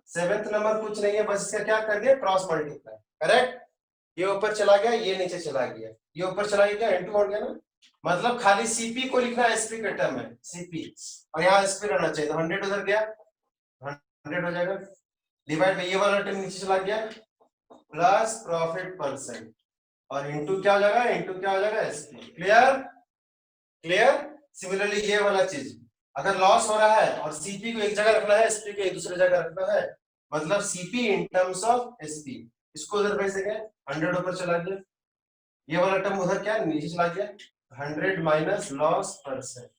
Seventh number कुछ नहीं है, बस इसका क्या कर दिया, क्रॉस मल्टीप्लाई, करेक्ट। ये ऊपर चला गया, ये नीचे चला गया, ये ऊपर चला गया, इनटू हो गया ना। मतलब खाली सीपी को लिखना एसपी के टर्म है, सीपी, और यहाँ एसपी रहना चाहिए, तो 100 उधर गया, 100 हो जाएगा, डिवाइड बाय ये वाला टर्म नीचे चला गया, प्लस प्रॉफिट परसेंट, और इनटू क्या हो जाएगा, इनटू क्या हो जाएगा, एसपी। Clear, clear. सिमिलरली ये वाला चीज, अगर लॉस हो रहा है और सीपी को एक जगह रखना है, एसपी को एक दूसरी जगह रखना है, मतलब CP in terms of SP, इसको उधर भेज देंगे, 100 ऊपर चला गया, ये वाला टर्म उधर क्या नीचे चला गया, 100 माइनस लॉस परसेंट,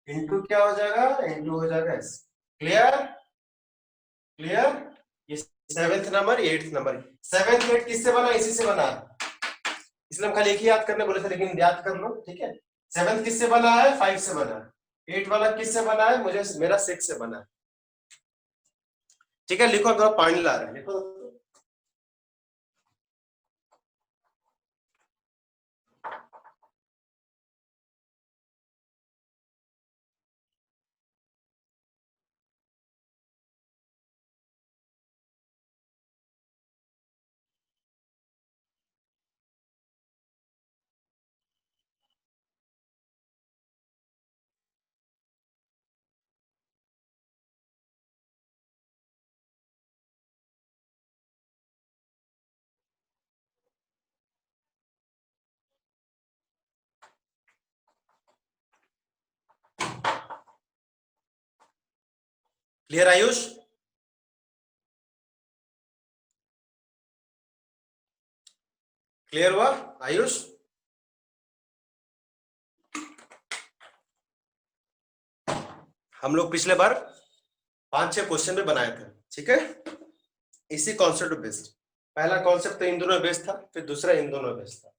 इनटू क्या हो जाएगा, इनटू हो जाएगा एस। Clear, clear. ये seventh number, eighth number, seventh eight किससे बना, इसी से बना, इसलिए हम खाली एक ही याद करने बोले थे, लेकिन याद कर लो, ठीक है। सेवेंथ किससे बना है, 5 से बना है। 8 वाला किससे बना है, मुझे मेरा 6 से बना है, ठीक है। लिखो, थोड़ा पानी ला रहे हैं, लिखो। क्लियर आयुष, क्लियर हुआ आयुष। हम लोग पिछले बार 5-6 क्वेश्चन में बनाए थे, ठीक है, इसी कॉन्सेप्ट बेस्ड। पहला कॉन्सेप्ट तो इन दोनों बेस्ड था, फिर दूसरा इन दोनों बेस्ड था,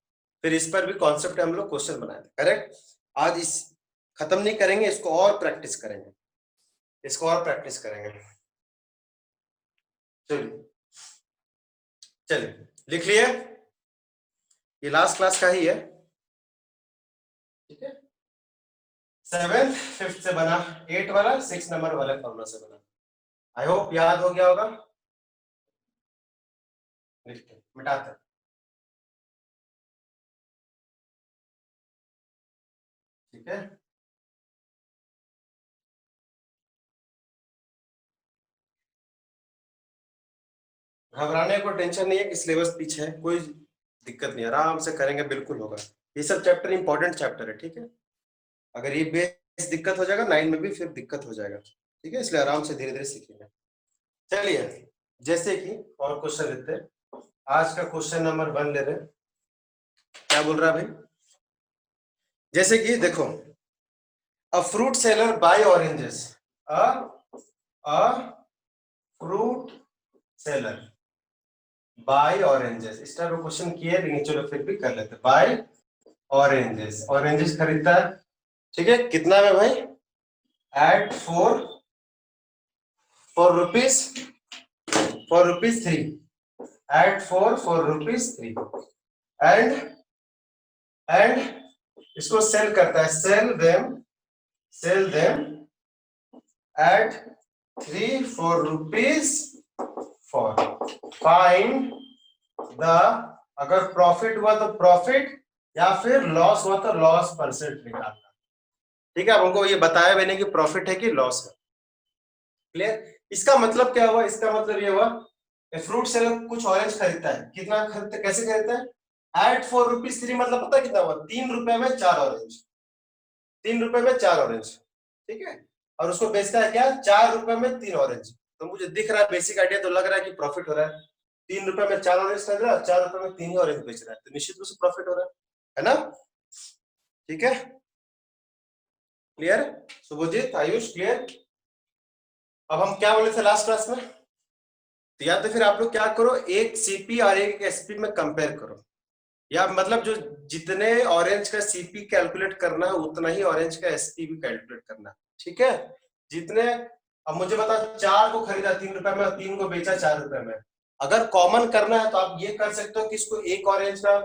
फिर इस पर भी कॉन्सेप्ट हम लोग क्वेश्चन बनाए थे, करेक्ट। आज इस खत्म नहीं करेंगे, इसको और प्रैक्टिस करेंगे, इसको और प्रैक्टिस करेंगे। चलिए चलिए, लिख लिए, ये लास्ट क्लास का ही है, ठीक है। 7th 5th से बना, 8 वाला 6 नंबर वाले फॉर्मूला से बना। आई होप याद हो गया होगा। लिखते मिटाते, ठीक है। घबराने को टेंशन नहीं है कि सिलेबस पीछे है, कोई दिक्कत नहीं, आराम से करेंगे, बिल्कुल होगा। ये सब चैप्टर इंपॉर्टेंट चैप्टर है, ठीक है। अगर ये बेस दिक्कत हो जाएगा 9 में भी फिर दिक्कत हो जाएगा, ठीक है, इसलिए आराम से धीरे धीरे सीखेंगे। चलिए, जैसे कि और क्वेश्चन लेते हैं। आज का क्वेश्चन नंबर 1 ले रहे हैं, क्या बोल रहा है भाई, जैसे कि देखो, a fruit seller buy oranges, a fruit seller buy oranges, इस टाइप का क्वेश्चन किया है, लेकिन चलो फिर भी कर लेते हैं। बाय ऑरेंजेस, ऑरेंजेस खरीदता है, ठीक है, कितना में भाई, at 4 for rupees 3, at 4 for rupees 3, and इसको सेल करता है, sell them at 3 for rupees 4। Find the, अगर प्रॉफिट हुआ तो प्रॉफिट, या फिर लॉस हुआ तो लॉस परसेंट निकालना, ठीक है। अब हमको ये बताया मैंने कि प्रॉफिट है कि लॉस है। क्लियर, इसका मतलब क्या हुआ, इसका मतलब ये हुआ, फ्रूट सेलर कुछ ऑरेंज खरीदता है, कितना खरीदता है, कैसे खरीदता है, एट 4 रुपीज 3, मतलब पता है कितना हुआ, 3 रुपए में 4 ऑरेंज, 3 रुपए में 4 ऑरेंज, ठीक है। और उसको बेचता है क्या, 4 रुपए में 3 ऑरेंज। तो मुझे दिख रहा है बेसिक आइडिया, तो लग रहा है कि प्रॉफिट हो रहा है। 3 रुपए में 4 ऑरेंज खरीद रहा है, 4 रुपए में 3 ही ऑरेंज बेच रहा है, तो निश्चित रूप से प्रॉफिट हो रहा है ना, ठीक है। Clear, Shubhajit, Ayush, clear. अब हम क्या बोले थे लास्ट क्लास में, तो या तो फिर आप लोग क्या करो, एक सीपी और एक एसपी में कंपेयर करो, या मतलब जो जितने ऑरेंज का सीपी कैलकुलेट करना है उतना ही ऑरेंज का एसपी भी कैलकुलेट करना है, ठीक है। जितने, अब मुझे बता, 4 को खरीदा 3 रुपए में और 3 को बेचा 4 रुपए में, अगर कॉमन करना है तो आप ये कर सकते हो कि इसको एक ऑरेंज का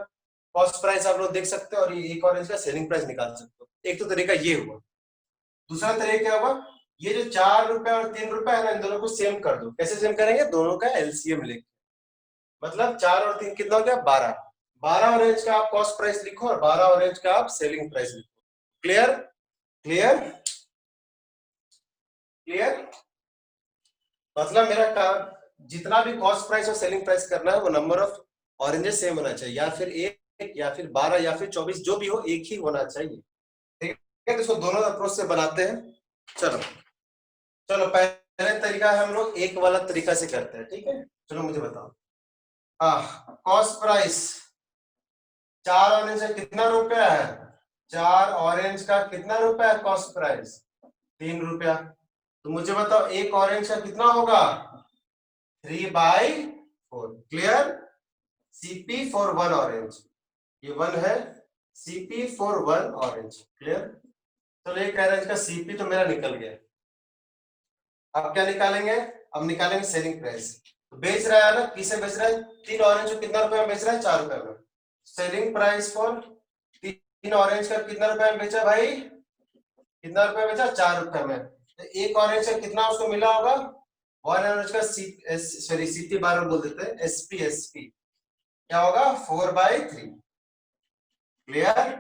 कॉस्ट प्राइस आप लोग देख सकते हो और ये एक ऑरेंज का सेलिंग प्राइस निकाल सकते हो। एक तो तरीका ये हुआ। दूसरा तरीका क्या होगा, ये जो 4 रुपए और 3 रुपए है ना, इन दोनों को सेम कर दो। कैसे सेम करेंगे? दोनों का एलसीएम लेके, मतलब 4 और 3 कितना हो गया? 12। 12 ऑरेंज का आप कॉस्ट प्राइस लिखो और 12 ऑरेंज का आप सेलिंग प्राइस लिखो। क्लियर? क्लियर? क्लियर? मतलब मेरा काम, जितना भी कॉस्ट प्राइस और सेलिंग प्राइस करना है वो नंबर ऑफ ऑरेंजेस सेम होना चाहिए, या फिर एक या फिर 12 या फिर 24, जो भी हो एक ही होना चाहिए। ठीक है, तो इसको दोनों अप्रोच से बनाते हैं। चलो चलो, पहले तरीका हम लोग एक वाला तरीका से करते हैं। ठीक है, चलो मुझे बताओ। कॉस्ट प्राइस 4 ऑरेंज का कितना रुपया है? 4 ऑरेंज का कितना रुपया है कॉस्ट प्राइस? 3 रुपया। तो मुझे बताओ एक ऑरेंज का कितना होगा? 3/4। क्लियर? सीपी फॉर 1 ऑरेंज, ये 1 है। CP for 1 orange. क्लियर? चलो एक ऑरेंज का सीपी तो मेरा निकल गया। अब क्या निकालेंगे? अब निकालेंगे सेलिंग प्राइस। तो बेच रहा है ना, किसे बेच रहा है? 3 ऑरेंज को कितना रुपए में बेच रहा है? 4 रुपए में। सेलिंग प्राइस फॉर 3 ऑरेंज का कितना रुपए में बेचा भाई? कितना रुपए में बेचा? 4 रुपए में। तो एक ऑरेंज का कितना उसको मिला होगा? 1 ऑरेंज का सॉरी सीपी बार बोल देते हैं, एसपी क्या होगा? 4/3। क्लियर?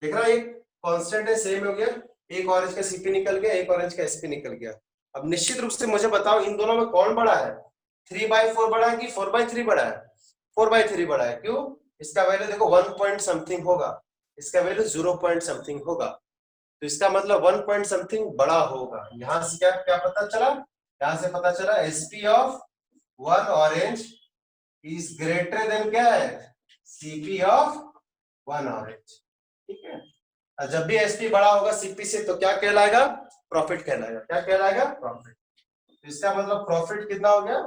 देख रहा है, एक कांस्टेंट है, सेम हो गया। एक ऑरेंज का सीपी निकल गया, एक ऑरेंज का एसपी निकल गया। अब निश्चित रूप से मुझे बताओ इन दोनों में कौन बड़ा है? 3/4 बड़ा है कि 4/3 बड़ा है? 4/3 बड़ा है। क्यों? इसका वैल्यू देखो 1 पॉइंट समथिंग होगा, इसका वैल्यू 0 पॉइंट समथिंग होगा, तो इसका मतलब 1 पॉइंट समथिंग बड़ा होगा। यहां से क्या क्या पता चला? यहां से पता चला SP of 1 orange is greater than क्या है? CP of 1 orange. ठीक है, और जब भी एसपी बड़ा होगा सीपी से तो क्या कहलाएगा? प्रॉफिट कहलाएगा। क्या कहलाएगा? प्रॉफिट। तो इसका मतलब प्रॉफिट कितना हो गया,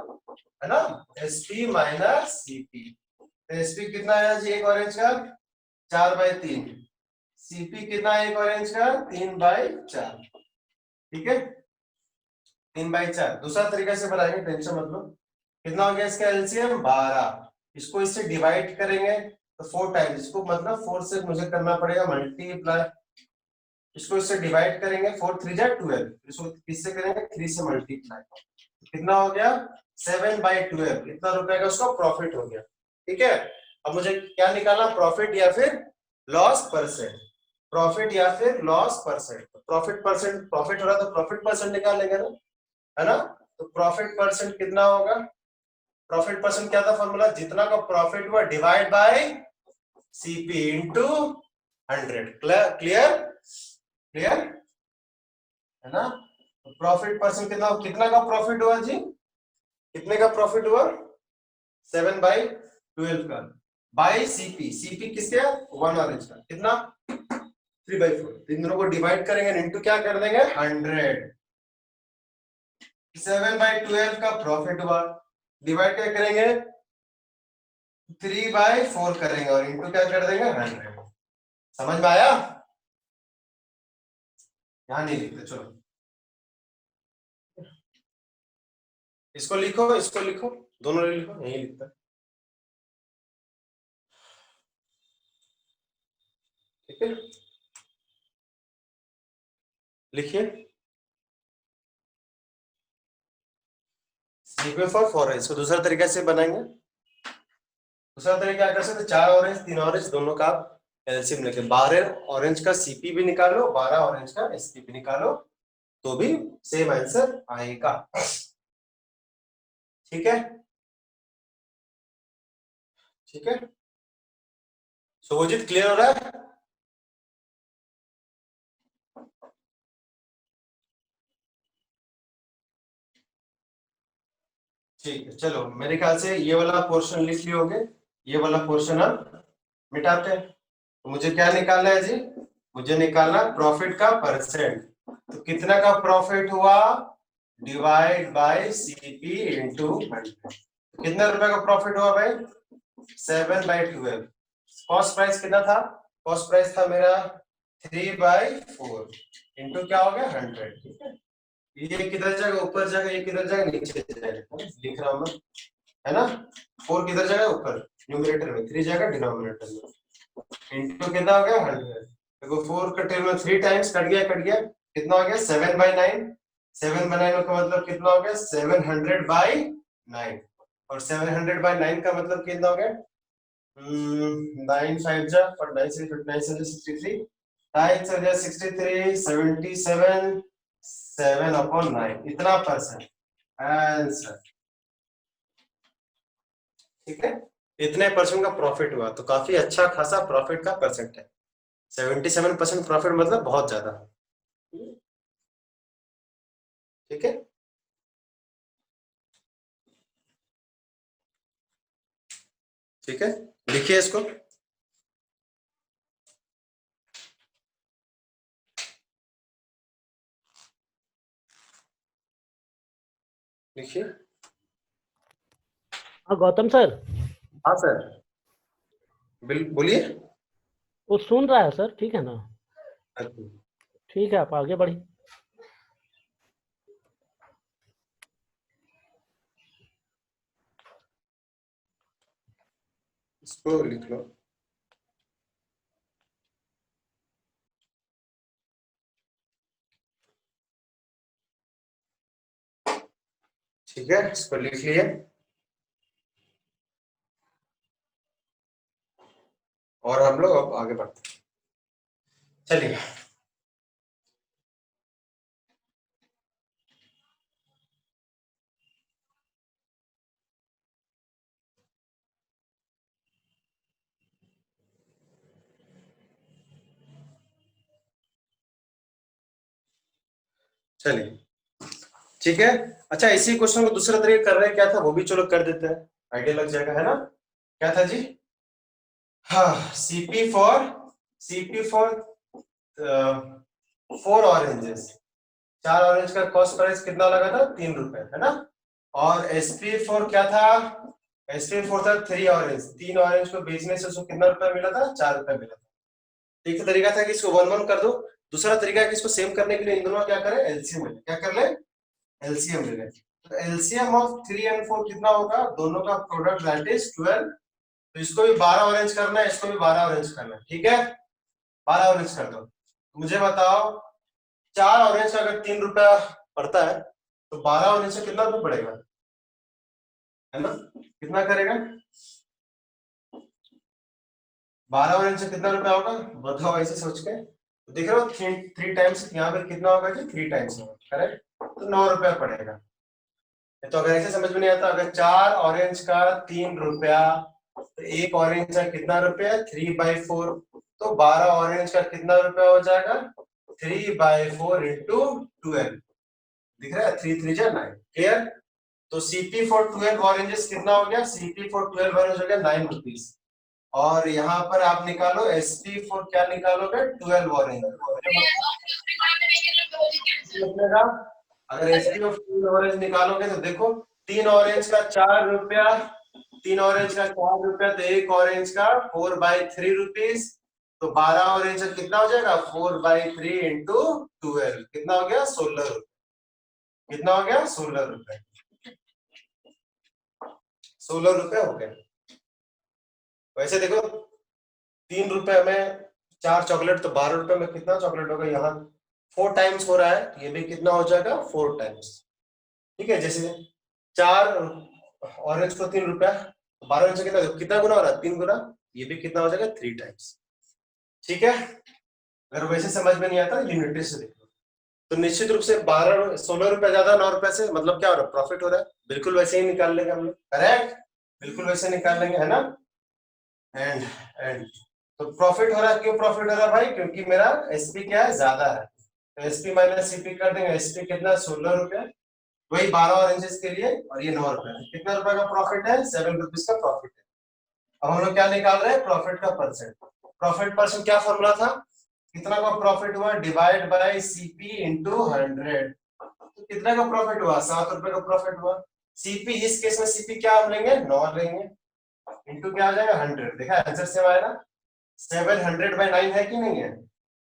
है ना? SP minus CP. तो एसपी कितना है जी एक ऑरेंज का? 4/3। सीपी कितना है एक ऑरेंज का? 3/4। ठीक है, 3/4। दूसरा तरीका से बनाएंगे, टेंशन मत लो। कितना हो गया इसका एलसीएम? 12। इसको इससे डिवाइड करेंगे तो 4 टाइम्स, इसको मतलब 4 से मुझे करना पड़ेगा मल्टीप्लाई। इसको इससे डिवाइड करेंगे, 4 3 जा 12। इसको किससे करेंगे? 3 से मल्टीप्लाई। कितना हो गया? 7/12। इतना रुपए का उसका प्रॉफिट हो गया। ठीक है, अब मुझे क्या निकालना? प्रॉफिट या फिर लॉस परसेंट। प्रॉफिट या फिर loss percent. Profit percent, profit हो रहा है तो प्रॉफिट परसेंट निकालेंगे ना, है ना? तो प्रॉफिट परसेंट कितना होगा? प्रॉफिट परसेंट क्या था फॉर्मूला? जितना का प्रॉफिट हुआ divide by CP into 100। Clear? Clear है ना? प्रॉफिट परसेंट कितना, कितना का प्रॉफिट हुआ जी? कितने का प्रॉफिट हुआ? 7/12 का बाय सीपी। सीपी किसके? 1 ऑरेंज का। कितना? 3/4। इन दोनों को डिवाइड करेंगे, इनटू क्या कर देंगे? 100। 7/12 का प्रॉफिट हुआ, डिवाइड क्या करेंगे? 3/4 करेंगे और इनटू क्या कर देंगे? 100। समझ में आया? यहां नहीं लिखते, चलो इसको लिखो, इसको लिखो, दोनों लिखो, यही लिखता है। ठीक है, लिखिए। सीक्वेंस फॉर 4 है, इसको दूसरा तरीका से बनाएंगे। दूसरा तरीका क्या कर सकते? 4 ऑरेंज 3 ऑरेंज दोनों का एलसीएम लेके 12 ऑरेंज का सीपी भी निकालो, 12 ऑरेंज का एसपी भी निकालो, तो भी सेम आंसर आएगा। ठीक है, ठीक है। शुभजीत क्लियर हो रहा है? ठीक है, चलो मेरे ख्याल से ये वाला पोर्शन लिख लिए होगे। ये वाला पोर्शन हम मिटाते हैं। तो मुझे क्या निकालना है जी? मुझे निकालना प्रॉफिट का परसेंट। तो कितना का प्रॉफिट हुआ? Divide by CP into 100। कितना रुपए का प्रॉफिट हुआ भाई? 7/12। कॉस्ट प्राइस कितना था? कॉस्ट प्राइस था मेरा 3/4 इंटू क्या हो गया? 100। ठीक है, ये किधर जाएगा? ऊपर जाएगा। ये किधर जाएगा? नीचे जाएगा। लिख रहा हूं मैं, है ना? 4 किधर जाएगा? ऊपर न्यूमरेटर में, 3 जाएगा डिनोमिनेटर में। इंटू कितना हो गया? 100। देखो 4 कटे में 3 टाइम्स कट गया, कट गया। कितना हो गया? 7/9। 7 बाय 9 का मतलब कितना हो गया 700/9 और 700/9 का मतलब कितना हो गया 9 5 जा और 9 से 63 9 से 63 77 7/9 इतना परसेंट आंसर। ठीक है, इतने परसेंट का प्रॉफिट हुआ तो काफी अच्छा खासा प्रॉफिट का परसेंट है। 77% प्रॉफिट मतलब बहुत ज्यादा। ठीक है, ठीक है, लिखिए इसको। लिखिए। हाँ गौतम सर। हाँ सर, बोलिए। वो सुन रहा है सर, ठीक है ना? अच्छा, ठीक है, आप आगे बढ़िए। इसको लिख लो। ठीक है, इसको लिख लिए और हम लोग अब आगे बढ़ते हैं। चलिए, चलिए, ठीक है। अच्छा, इसी क्वेश्चन को दूसरे तरीके कर रहे हैं, क्या था वो भी चलो कर देते हैं, आइडिया लग जाएगा, है ना? क्या था जी? हाँ, सीपी फॉर 4 ऑरेंजेस, 4 ऑरेंज का कॉस्ट प्राइस कितना लगा था 3 रुपए, है ना? और एसपी फॉर क्या था? एसपी फॉर था 3 ऑरेंज, 3 ऑरेंज को बेचने से उसको कितना रुपया मिला था 4 रुपया मिला था। एक तरीका था कि इसको 1 1 कर दो, दूसरा तरीका है कि इसको सेम करने के लिए इन दोनों का क्या करें एलसीएम ले, क्या कर ले एलसीएम ले लें। तो एलसीएम ऑफ 3 और 4 कितना होगा, दोनों का प्रोडक्ट दैट इज 12। तो इसको भी 12 ऑरेंज करना है, इसको भी 12 ऑरेंज करना है, ठीक है? 12 ऑरेंज कर दो। मुझे बताओ 4 ऑरेंज का अगर 3 रुपया पड़ता है तो 12 ऑरेंज से कितना रुपया पड़ेगा, है ना? कितना करेगा 12 ऑरेंज से कितना रुपया होगा, बताओ ऐसे सोच के। तो देख रहे हो 3 टाइम्स यहाँ पे कितना होगा जी 3 टाइम्स होगा, करेक्ट? तो 9 रुपया पड़ेगा। तो अगर ऐसे समझ में नहीं आता, अगर 4 ऑरेंज का 3 रुपया तो एक ऑरेंज का कितना रुपया 3/4, तो 12 ऑरेंज का कितना रुपया हो जाएगा 3/4 इंटू 12। दिख रहा है 3 3 जा 9, क्लियर? तो सीपी फॉर 12 ऑरेंजेस कितना हो गया, सीपी फॉर 12 ऑरेंज हो गया 9 रुपीज। और यहाँ पर आप निकालो एसपी फॉर क्या निकालोगे 12 ऑरेंज। अगर एसपी ऑफ 12 ऑरेंज निकालोगे तो देखो 3 ऑरेंज का 4 रुपया, 3 ऑरेंज का 4 रुपया, तो एक ऑरेंज का 4/3 रुपीज। तो 12 ऑरेंज का कितना हो जाएगा 4/3 इंटू 12, कितना हो गया 16 रुपए। कितना हो गया 16 रुपए, 16 रुपए हो गए। वैसे देखो 3 रुपए में 4 चॉकलेट, तो 12 रुपए में कितना चॉकलेट होगा, यहाँ 4 टाइम्स हो रहा है, ये भी कितना हो जाएगा 4 टाइम्स। ठीक है, जैसे 4 ऑरेंज को 3 रुपया, तो 12 से कितना कितना गुना हो रहा है 3 गुना, ये भी कितना हो जाएगा 3 टाइम्स। ठीक है, अगर वैसे समझ में नहीं आता यूनिटरी से देखो। तो निश्चित रूप से 16 रुपया ज्यादा 9 रुपए से, मतलब क्या हो रहा है प्रॉफिट हो रहा है, बिल्कुल वैसे ही निकाल लेंगे हम लोग, करेक्ट? बिल्कुल वैसे निकाल लेंगे, है ना? एंड एंड तो प्रॉफिट हो रहा है, क्यों प्रॉफिट हो रहा है भाई, क्योंकि मेरा एसपी क्या है ज्यादा है, तो एसपी माइनस सीपी कर देंगे, एसपी कितना 16 रुपया, वही 12 ऑरेंजेस के लिए, और ये 9 रुपया, कितना रुपए का प्रॉफिट है 7 रुपीज का प्रॉफिट है। अब हम लोग क्या निकाल रहे हैं प्रॉफिट का परसेंट। प्रॉफिट परसेंट क्या फॉर्मूला था, कितना का प्रॉफिट हुआ डिवाइड बाय सीपी इंटू 100। तो कितना का प्रॉफिट हुआ 7 रुपए का प्रॉफिट हुआ। सीपी इस केस में सीपी क्या हम लेंगे 9 लेंगे, इंटू क्या आ जाएगा 100। देखा आंसर सेम आएगा, 700/9 है कि नहीं है,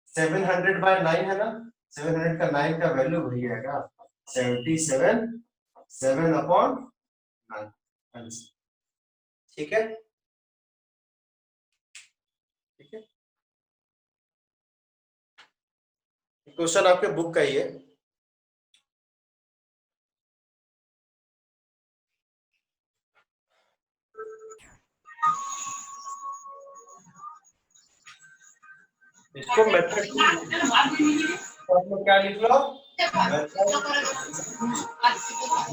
700/9 है ना, 700 का 9 का वैल्यू वही आएगा 77 7/9। ठीक है, ठीक है, क्वेश्चन आपके बुक का ही है। इसको मेथड टू, तो क्या लिख लो,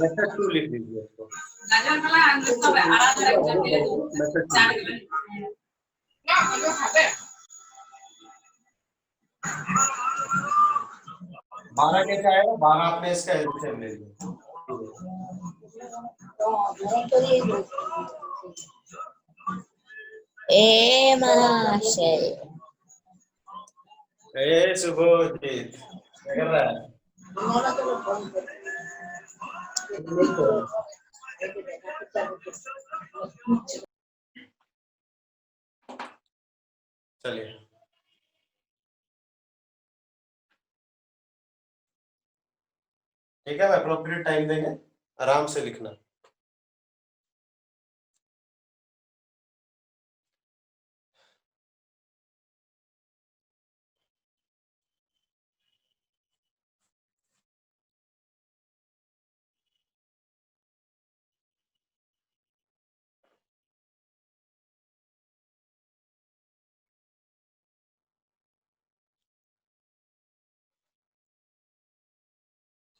मेथड टू लिख दीजिए इसको, मेथड टू। 12 कैसे आएगा, 12 आपने इसका एलसीएम ले लिया, ए महाशय, ए सुबोधित क्या कर रहा है, चलिए ठीक है, अप्रोप्रिएट टाइम देंगे, आराम से लिखना।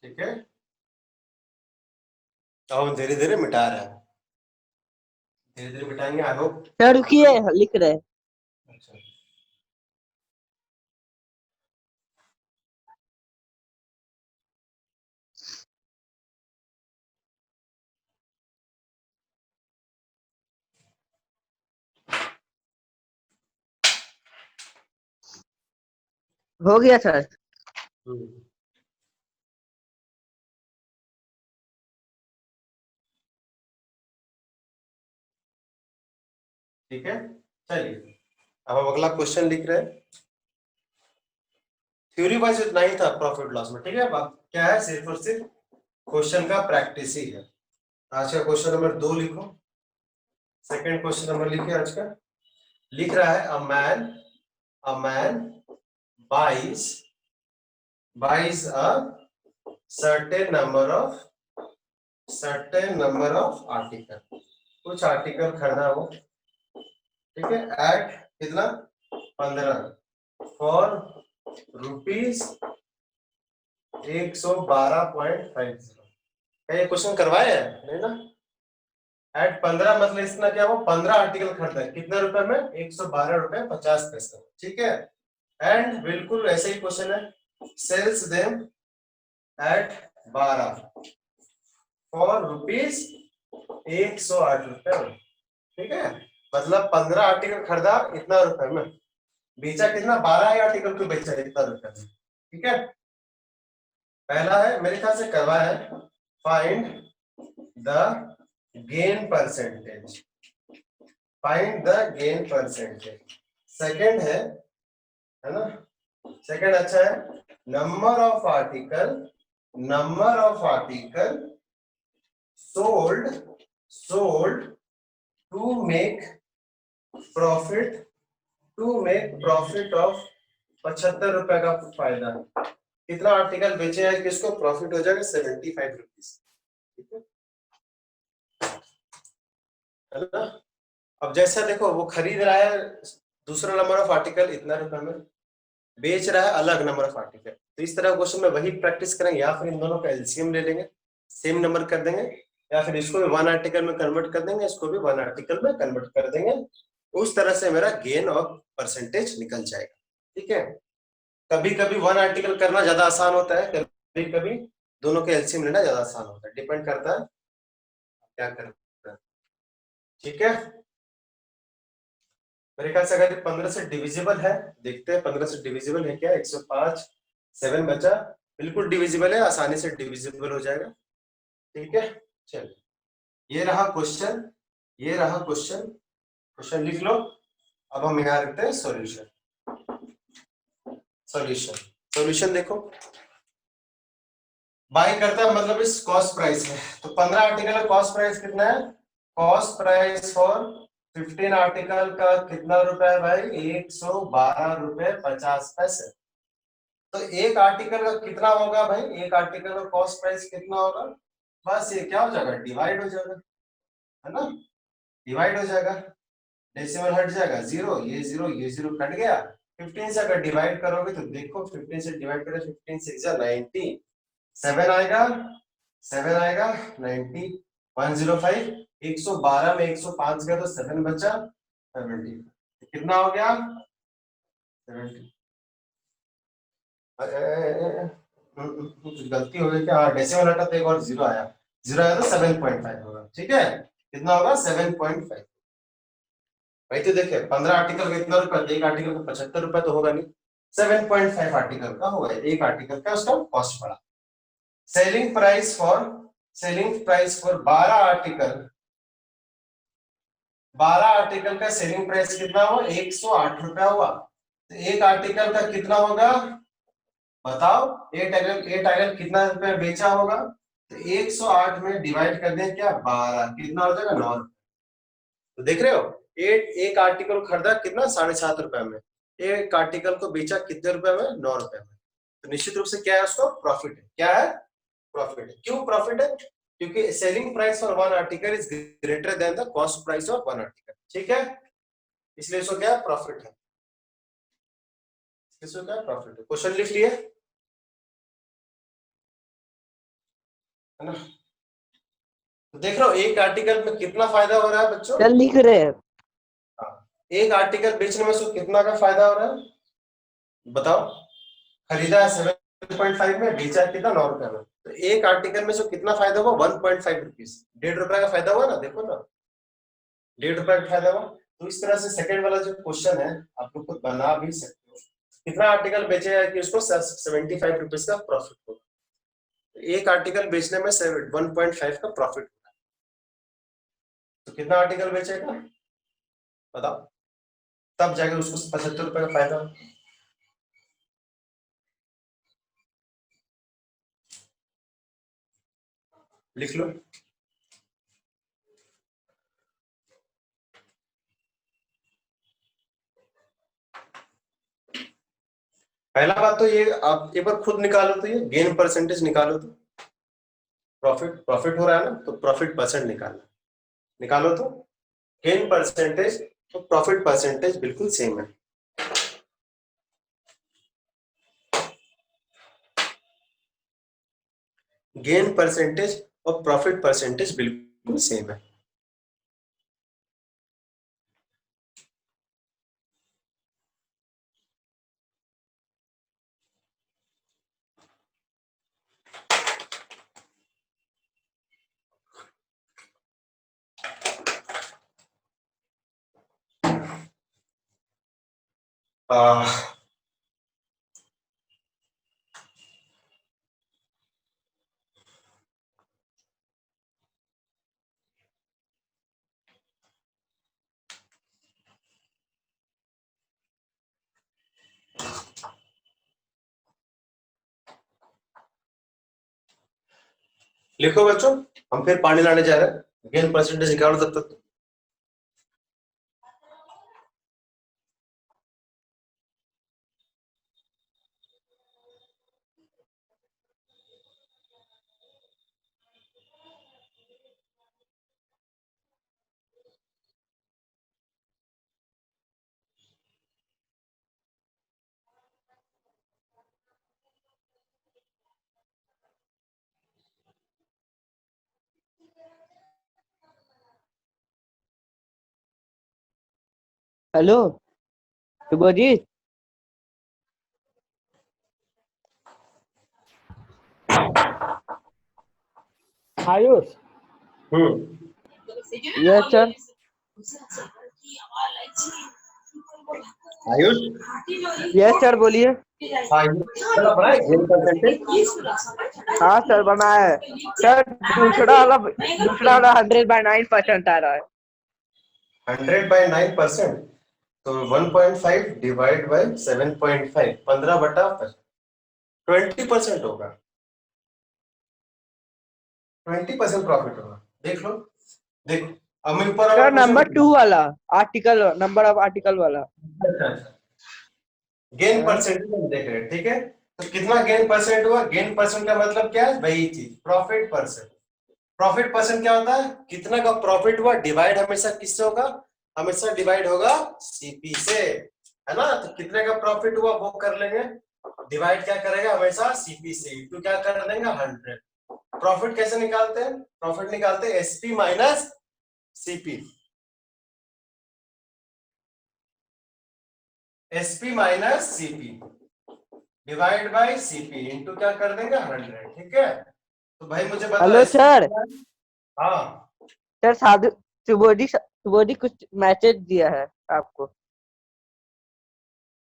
ठीक है, अब हम धीरे धीरे मिटा रहे हैं, धीरे धीरे मिटाएंगे, आई होप। सर रुकिए, लिख रहे। अच्छा हो गया सर। ठीक है, चलिए अब हम अगला क्वेश्चन लिख रहे हैं। थ्योरी वाइज इतना ही था प्रॉफिट लॉस में, ठीक है। अब क्या है, सिर्फ और सिर्फ क्वेश्चन का प्रैक्टिस ही है। आज का क्वेश्चन नंबर 2 लिखो, सेकंड क्वेश्चन नंबर लिखिए आज का। लिख रहा है a man buys a certain number of article, कुछ आर्टिकल खरीदा वो, ठीक है, एट कितना 15 फॉर रुपीज 112.50। ये क्वेश्चन करवाए हैं नहीं ना, एट 15 मतलब इसका क्या, वो 15 आर्टिकल खरीदा है, कितने रुपए में, 112.50, ठीक है। एंड बिल्कुल ऐसे ही क्वेश्चन है, sells them at 12 for rupees 108 रुपए, ठीक है। मतलब 15 आर्टिकल खरीदा इतना रुपए में, बेचा कितना, 12 ही आर्टिकल को बेचा इतना रुपए में, ठीक है। पहला है, मेरे ख्याल से करवाया है, find the gain percentage, find the gain percentage. Second है ना, सेकंड अच्छा है, number of article sold to make profit of 75 रुपए का फायदा। कितना आर्टिकल बेचे हैं किसको प्रॉफिट हो जाएगा 75 रुपीज, ठीक है ना। अब जैसा देखो, वो खरीद रहा है दूसरा नंबर ऑफ आर्टिकल इतना रुपए में, बेच रहा है अलग नंबर ऑफ आर्टिकल, तो इस तरह क्वेश्चन में वही प्रैक्टिस करेंगे, या फिर इन दोनों का एलसीएम ले लेंगे, सेम नंबर कर देंगे, या फिर इसको भी 1 आर्टिकल में कन्वर्ट कर देंगे, इसको भी 1 आर्टिकल में कन्वर्ट कर देंगे। उस तरह से मेरा गेन और परसेंटेज निकल जाएगा, ठीक है। कभी कभी 1 आर्टिकल करना ज्यादा आसान होता है, कभी कभी दोनों के एलसीएम लेना ज्यादा आसान होता है, डिपेंड करता है क्या करना है, ठीक है। मेरे ख्याल से अगर 15 से डिविजिबल है, देखते हैं 15 से डिविजिबल है क्या, 105 7 बचा, बिल्कुल डिविजिबल है, आसानी से डिविजिबल हो जाएगा, ठीक है। चलिए ये रहा क्वेश्चन, क्वेश्चन लिख लो। अब हम यहाँ रखते हैं सॉल्यूशन देखो, बाय करता है मतलब इस कॉस्ट प्राइस है, तो 15 आर्टिकल का कॉस्ट प्राइस कितना है, कॉस्ट प्राइस फॉर 15 आर्टिकल का कितना रुपए है भाई, 112.50। तो एक आर्टिकल का कितना होगा भाई, एक आर्टिकल का कॉस्ट प्राइस कितना होगा, बस ये क्या हो जाएगा, डिवाइड हो जाएगा, है ना, डिवाइड हो जाएगा, डेसिमल हट जाएगा, 0 ये 0 ये 0 कट गया, 15 से अगर डिवाइड करोगे तो देखो 15 से डिवाइड करें 15 से 90 7 आएगा 90 105 112 में 105 गया तो 7 बचा 70 कितना हो गया 70 कुछ गलती हो गई क्या हाँ डेसिमल हटा तो एक और जीरो आया तो 7.5 होगा ठीक है कितना होगा 7.5 भाई तो देखिए 15 आर्टिकल का कितना रुपया एक आर्टिकल का 75 रुपया तो होगा नहीं 7.5 आर्टिकल का होगा एक आर्टिकल का उसका कॉस्ट पड़ा सेलिंग प्राइस फॉर 12 आर्टिकल का सेलिंग प्राइस कितना हुआ 108 रुपया हुआ तो एक आर्टिकल का कितना होगा बताओ एट आर्टिकल कितना रुपया बेचा होगा तो 108 में डिवाइड कर दें क्या 12 कितना हो जाएगा 9 तो देख रहे हो एक आर्टिकल खरीदा कितना 7.5 रुपए में एक आर्टिकल को बेचा कितने रुपए में 9 रुपए में तो निश्चित रूप से क्या है उसको प्रॉफिट है क्या है प्रॉफिट है क्यों प्रॉफिट है क्योंकि selling price for one article is greater than the cost price of one article ठीक है इसलिए इसको क्या प्रॉफिट है इसको क्या प्रॉफिट है क्वेश्चन लिख लिए है ना तो देख रहे हो एक आर्टिकल में कितना फायदा हो रहा है बच्चों सर लिख रहे हैं एक आर्टिकल बेचने में उसको कितना का फायदा हो रहा है बताओ खरीदा 7.5 में बेचा कितना 9 रुपए में तो एक आर्टिकल में से कितना फायदा हुआ 1.5 रुपीज 1.5 रुपए का फायदा हुआ ना देखो ना 1.5 रुपए का फायदा हुआ तो इस तरह से सेकंड वाला जो क्वेश्चन है आप लोग खुद बना भी सकते हो कितना आर्टिकल बेचेगा कि उसको 75 रुपीज का प्रॉफिट होगा एक आर्टिकल बेचने में 1.5 का प्रॉफिट होगा तो कितना आर्टिकल बेचेगा बताओ तब जाके उसको 75 रुपए का फायदा लिख लो पहला बात तो ये आप एक बार खुद निकालो तो ये गेन परसेंटेज निकालो तो प्रॉफिट हो रहा है ना तो प्रॉफिट परसेंट निकालो तो गेन परसेंटेज तो प्रॉफिट परसेंटेज बिल्कुल सेम है गेन परसेंटेज और प्रॉफिट परसेंटेज बिल्कुल सेम है लिखो बच्चों हम फिर पानी लाने जा रहे हैं गेन परसेंटेज निकालो तब तक hello Shubhajit Ayush yes sir Ayush yes sir बोलिए गेन परसेंटेज हाँ सर बना है सर दूसरा वाला 100/9% आ रहा है 100/9% तो 1.5 डिवाइड बाय 7.5 15/5 20% होगा 20% प्रॉफिट होगा देख लो देखो अब मैं ऊपर सर नंबर 2 वाला आर्टिकल नंबर ऑफ आर्टिकल वाला गेन परसेंटेज हम देख रहे हैं ठीक है तो कितना गेन परसेंट हुआ गेन परसेंट का मतलब क्या है वही चीज प्रॉफिट परसेंट क्या होता है कितना का प्रॉफिट हुआ डिवाइड हमेशा किससे होगा हमेशा डिवाइड होगा सीपी से है ना, तो कितने का प्रॉफिट हुआ वो कर लेंगे, डिवाइड क्या करेगा हमेशा सीपी से, इंटू क्या कर देंगे 100। प्रॉफिट कैसे निकालते हैं, प्रॉफिट निकालते हैं SP minus CP, SP minus CP divide by CP into क्या कर देंगे 100। ठीक है, तो भाई मुझे बताओ हेलो SP सर। कितना है? हाँ सर सुबोधी कुछ मैसेज दिया है आपको।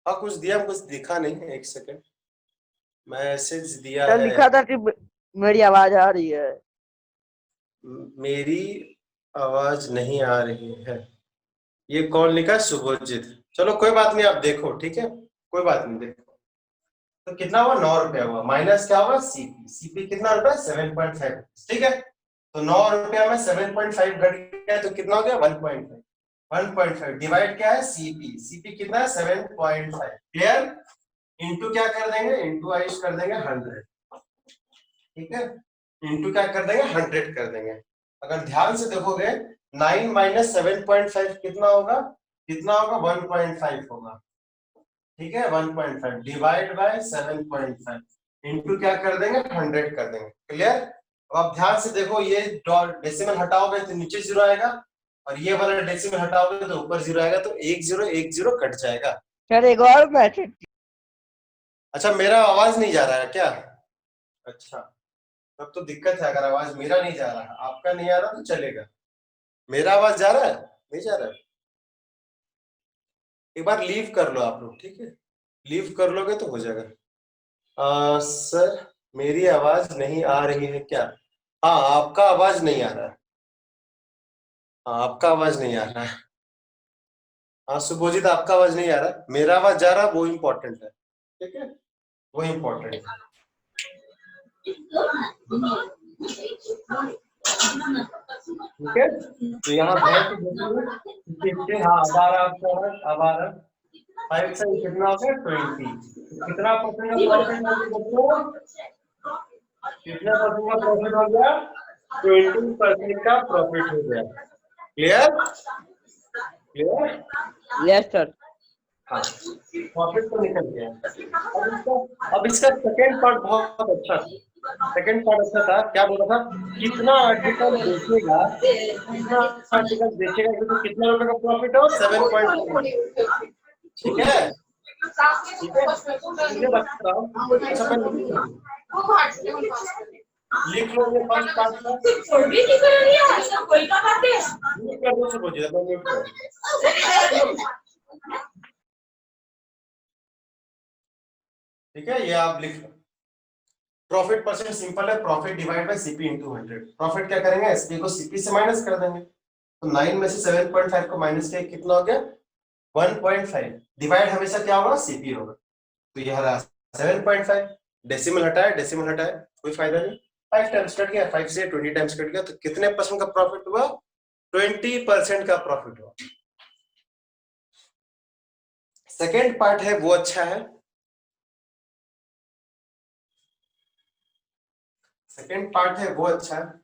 हाँ कुछ दिया, कुछ दिखा नहीं, एक सेकंड, मैसेज दिया सर है। लिखा था कि मेरी आवाज आ रही है। मेरी आवाज नहीं आ रही है, ये कौन लिखा, शुभजीत। चलो कोई बात नहीं, आप देखो, ठीक है, कोई बात नहीं, देखो। तो कितना हुआ, 9 रुपया हुआ, माइनस क्या हुआ सीपी, सीपी कितना रुपया 7.5। ठीक है, तो 9 रुपया में 7.5 घट गया तो कितना हो गया 1.5। 1.5 डिवाइड क्या है सीपी, सीपी कितना है 7.5। क्लियर, इंटू क्या कर देंगे, इंटू आइस कर देंगे 100। ठीक है, इंटू क्या कर देंगे 100 कर देंगे। अगर ध्यान से देखोगे 9 माइनस 7.5 कितना होगा, कितना होगा 1.5 होगा। ठीक है, 1.5 डिवाइड बाय 7.5 इंटू क्या कर देंगे 100 कर देंगे। क्लियर, अब आप ध्यान से देखो, ये डेसिमल हटाओगे तो नीचे 0 आएगा, और ये वाला डेसिमल हटाओगे तो ऊपर 0 आएगा, तो 1 0 कट जाएगा। सर एक और मैसेज। अच्छा, मेरा आवाज नहीं जा रहा है क्या? अच्छा, तब तो दिक्कत है, अगर आवाज मेरा नहीं जा रहा है, आपका नहीं आ रहा तो चलेगा। मेरा आवाज जा रहा है, नहीं जा रहा है? एक बार लीव कर लो आप लोग, ठीक है, लीव कर लोगे तो हो जाएगा। सर मेरी आवाज नहीं आ रही है क्या? हाँ आपका आवाज नहीं आ रहा है, हाँ आपका आवाज नहीं आ रहा है। हाँ सुभोजित आपका आवाज नहीं आ रहा है, मेरा आवाज जा रहा है, वो इम्पोर्टेंट है। ठीक है, वो इम्पोर्टेंट है। ठीक है, तो यहाँ ध्यान से देखिए, हाँ अब आ रहा है आपका आवाज, अब आ रहा है। 5 से कितना हो गया 20, कितना परसेंट का प्रॉफिट हो गया बच्चों, कितना परसेंट का प्रॉफिट हो गया, 20% का प्रॉफिट हो गया। Clear, clear, yes sir. हाँ प्रॉफिट तो निकल गया। अब इसका सेकेंड पार्ट बहुत अच्छा था, सेकेंड पार्ट अच्छा था, क्या बोला था, कितना आर्टिकल बेचेगा, कितना आर्टिकल बेचेगा तो कितना रुपए का प्रॉफिट हो 7.5। ठीक है, ठीक है, मुझे बताओ, अच्छा मैं लिख लो ये फर्स्ट पार्ट का, म्यूट कर दो सब हो जाएगा, म्यूट करो। ठीक है, ये आप लिख लो, प्रॉफिट परसेंट सिंपल है, profit divide by CP into 100। Profit क्या करेंगे, एसपी को सीपी से माइनस कर देंगे, तो 9 में से 7.5 को माइनस किया कितना हो गया 1.5, डिवाइड हमेशा क्या होगा सीपी होगा, तो यह रहा 7.5, डेसिमल हटाया, डेसिमल हटाया कोई फायदा नहीं, 5 टाइम्स कट गया, 5 से 20 टाइम्स कट गया, तो कितने परसेंट का प्रॉफिट हुआ, 20% का प्रॉफिट हुआ। सेकेंड पार्ट है वो अच्छा है, सेकेंड पार्ट है वो अच्छा है।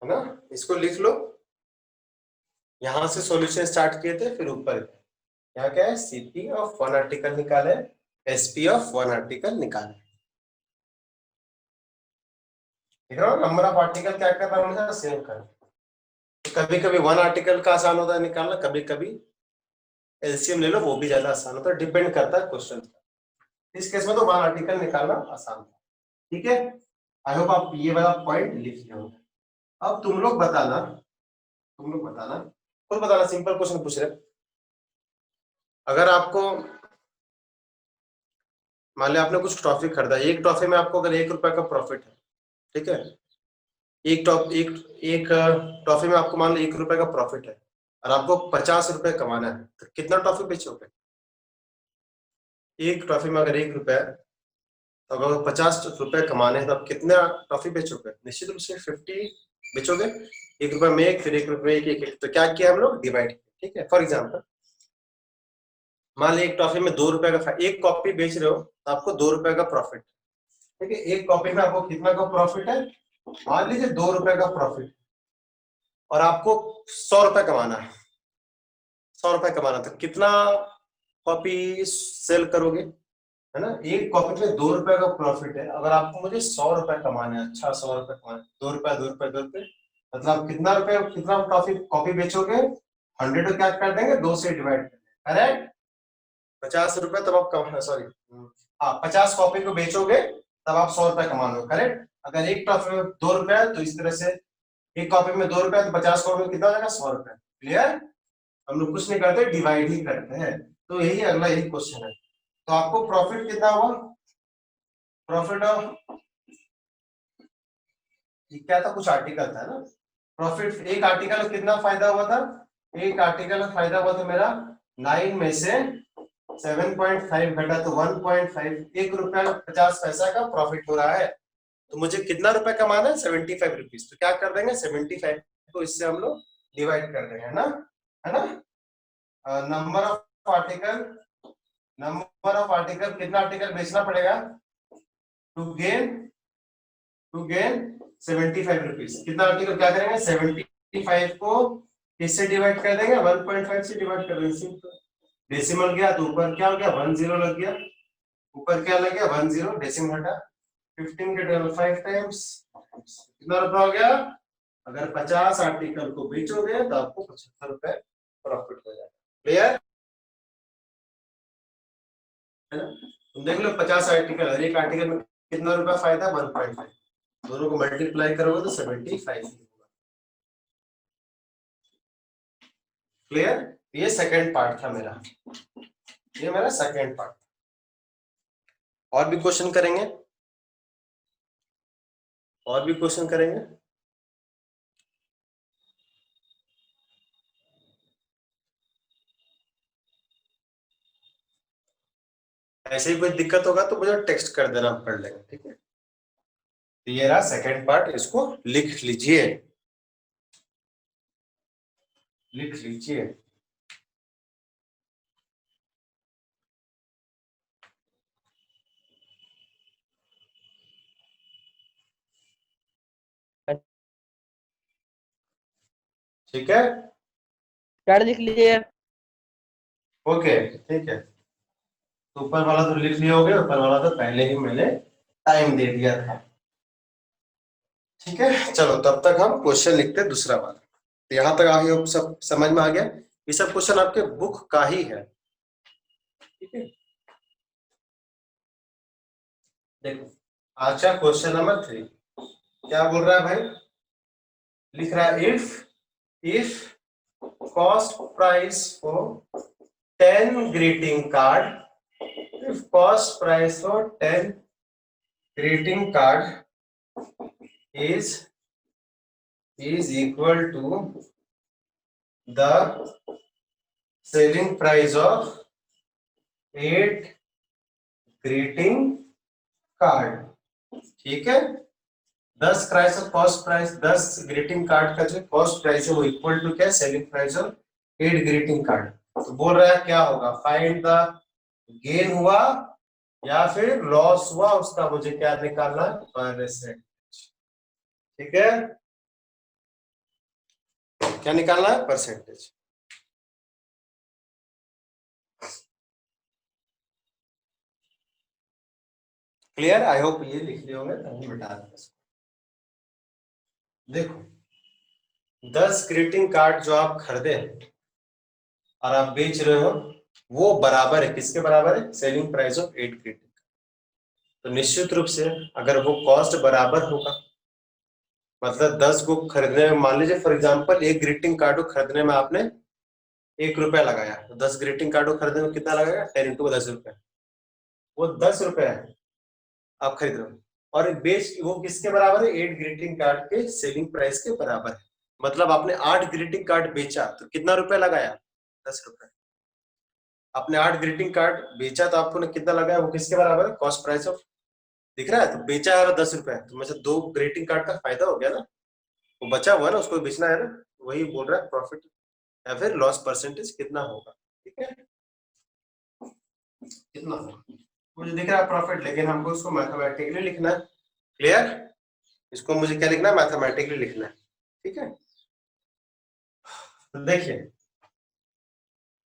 है ना, इसको लिख लो, यहां से सॉल्यूशन स्टार्ट किए थे, फिर ऊपर यहाँ क्या है, सीपी ऑफ वन आर्टिकल निकाले, एसपी ऑफ वन आर्टिकल निकाले। ठीक है, नंबर ऑफ आर्टिकल क्या करना है, हमेशा सेम करना। तो कभी कभी वन आर्टिकल का आसान होता है निकालना, कभी कभी एलसीएम ले लो वो भी ज्यादा आसान होता है, डिपेंड करता है क्वेश्चन। इस केस में तो वन आर्टिकल निकालना आसान था। ठीक है, आई होप आप ये वाला पॉइंट लिख लिया होंगे। अब तुम लोग बताना, तुम लोग बताना, खुद बताना, सिंपल क्वेश्चन पूछ रहे, अगर आपको मान लिया आपने कुछ ट्रॉफी खरीदा, एक ट्रॉफी में आपको अगर 1 रुपए का प्रॉफिट है, ठीक है, एक ट्रॉफी में आपको मान लो 1 रुपए का प्रॉफिट है, और आपको 50 रुपए कमाना है, तो कितना ट्रॉफी बेचोगे? एक ट्रॉफी में अगर 1 रुपया है, तो अगर 50 रुपए कमाने हैं तो आप कितना ट्रॉफी बेचोगे? निश्चित रूप से 50 बेचोगे। 1 रुपए में एक, फिर 1 रुपए में एक, तो क्या किया हम लोग, डिवाइड किया। ठीक है, फॉर एग्जाम्पल मान लीजिए एक टॉफी में 2 रुपए का, एक कॉपी बेच रहे हो तो आपको 2 रुपए का प्रॉफिट। ठीक है, एक कॉपी में आपको कितना का प्रॉफिट है, मान लीजिए 2 रुपए का प्रॉफिट, और आपको 100 रुपए कमाना है। 100 रुपए कमाना, तो कितना कॉपी सेल करोगे, है ना। एक कॉपी में 2 रुपए का प्रॉफिट है, अगर आपको मुझे 100 रुपए कमाने हैं, अच्छा 100 रुपए कमाने, 2 रुपए 2 रुपए 2 रुपए, मतलब आप कितना रुपए, कितना कॉपी कॉपी बेचोगे, 100 को क्या कर देंगे, 2 से डिवाइड कर देंगे, करेक्ट। 50 रुपए तब आप कमा, सॉरी हाँ 50 कॉपी को बेचोगे तब आप 100 रुपए कमा लो, करेक्ट। अगर एक कॉपी में 2 रुपए है तो इस तरह से एक कॉपी में 2 रुपए तो 50 कॉपी में कितना हो जाएगा, 100 रुपए। क्लियर, हम लोग कुछ नहीं करते, डिवाइड ही करते हैं। तो यही अगला यही क्वेश्चन है। तो आपको प्रॉफिट कितना हुआ, प्रॉफिट ऑफ, ये क्या था, कुछ आर्टिकल था ना, प्रॉफिट एक आर्टिकल में कितना फायदा हुआ था, एक आर्टिकल में फायदा हुआ था मेरा 9 में से 7.5 घटा तो 1.5, 1 रुपया 50 पैसा का प्रॉफिट हो रहा है। तो मुझे कितना रुपए कमाना है, 75 रुपीज। तो क्या कर देंगे, 75 को इससे हम लोग डिवाइड कर देंगे, है ना, है ना। Number of article, number of article, कितना आर्टिकल बेचना पड़ेगा टू गेन 75 रुपीज। कितना आर्टिकल, क्या करेंगे, 75 को किससे डिवाइड कर देंगे, 1.5 से डिवाइड कर देंगे। सिंपल, डेसिमल गया तो ऊपर क्या हो गया, 10 लग गया, ऊपर क्या लग गया 10, डेसिमल हटा, 15 के डबल 5 टाइम्स, कितना रुपया हो गया। अगर 50 आर्टिकल को बेचोगे तो आपको 75 रुपए प्रॉफिट हो जाएगा। क्लियर है ना। तुम देख लो 50 आर्टिकल, हर एक आर्टिकल में कितना रुपया फायदा, 1.5, दोनों को मल्टीप्लाई करोगे तो 75 होगा। क्लियर, ये सेकंड पार्ट था मेरा, ये मेरा सेकंड पार्ट। और भी क्वेश्चन करेंगे, और भी क्वेश्चन करेंगे। ऐसे ही कोई दिक्कत होगा तो मुझे टेक्स्ट कर देना, हम पढ़ लेंगे। ठीक है, तो ये रहा सेकंड पार्ट, इसको लिख लीजिए, लिख लीजिए। ठीक है, कर लिख लीजिए। ओके ठीक है। तो ऊपर वाला तो लिख लिए होगे, ऊपर वाला तो पहले ही मैंने टाइम दे दिया था। ठीक है, चलो तब तक हम क्वेश्चन लिखते हैं दूसरा वाला। तो यहाँ तक आई होप सब समझ में आ गया। ये सब क्वेश्चन आपके बुक का ही है। ठीक है, देखो आज का क्वेश्चन नंबर 3 क्या बोल रहा है भाई, लिख रहा है if cost price for 10 greeting card, if cost price for 10 greeting card is equal to the selling price of 8 greeting card। ठीक है, 10 price of cost price, 10 greeting card का जो कॉस्ट प्राइस है वो इक्वल टू क्या है, selling price of 8 greeting card. तो बोल रहा है क्या होगा, फाइंड द गेन हुआ या फिर लॉस हुआ, उसका मुझे क्या निकालना है, परसेंटेज। ठीक है, क्या निकालना है, परसेंटेज। क्लियर, आई होप ये लिख लिए होंगे, तभी मिटा देंगे इसको। देखो 10 ग्रीटिंग कार्ड जो आप खरीदे और आप बेच रहे हो वो बराबर है, किसके बराबर है, सेलिंग प्राइस ऑफ 8 ग्रीटिंग। तो निश्चित रूप से अगर वो कॉस्ट बराबर होगा, मतलब 10 को खरीदने में, मान लीजिए फॉर एग्जांपल एक ग्रीटिंग कार्ड को खरीदने में आपने 1 रुपया लगाया, तो 10 ग्रीटिंग कार्ड को खरीदने में कितना लगेगा, 10 इंटू 10 रुपए, वो 10 रुपए है आप खरीद रहे हो। और बेच वो किसके बराबर है, 8 ग्रीटिंग कार्ड के सेलिंग प्राइस के बराबर है। मतलब आपने 8 ग्रीटिंग कार्ड बेचा तो कितना रुपया लगाया, 10 रुपए। आपने 8 ग्रीटिंग कार्ड बेचा तो आपको कितना लगाया, वो किसके बराबर है, कॉस्ट प्राइस ऑफ, दिख रहा है। तो बेचा है 10 रुपए, तो मतलब 2 ग्रीटिंग कार्ड का फायदा हो गया ना। वो बचा हुआ है ना, उसको बेचना है ना, वही बोल रहा है प्रॉफिट या फिर लॉस परसेंटेज कितना होगा। ठीक है, कितना होगा मुझे दिख रहा है प्रॉफिट, लेकिन हमको उसको मैथमेटिकली लिखना है। क्लियर, इसको मुझे क्या लिखना है, मैथमेटिकली लिखना है। ठीक है, तो देखिए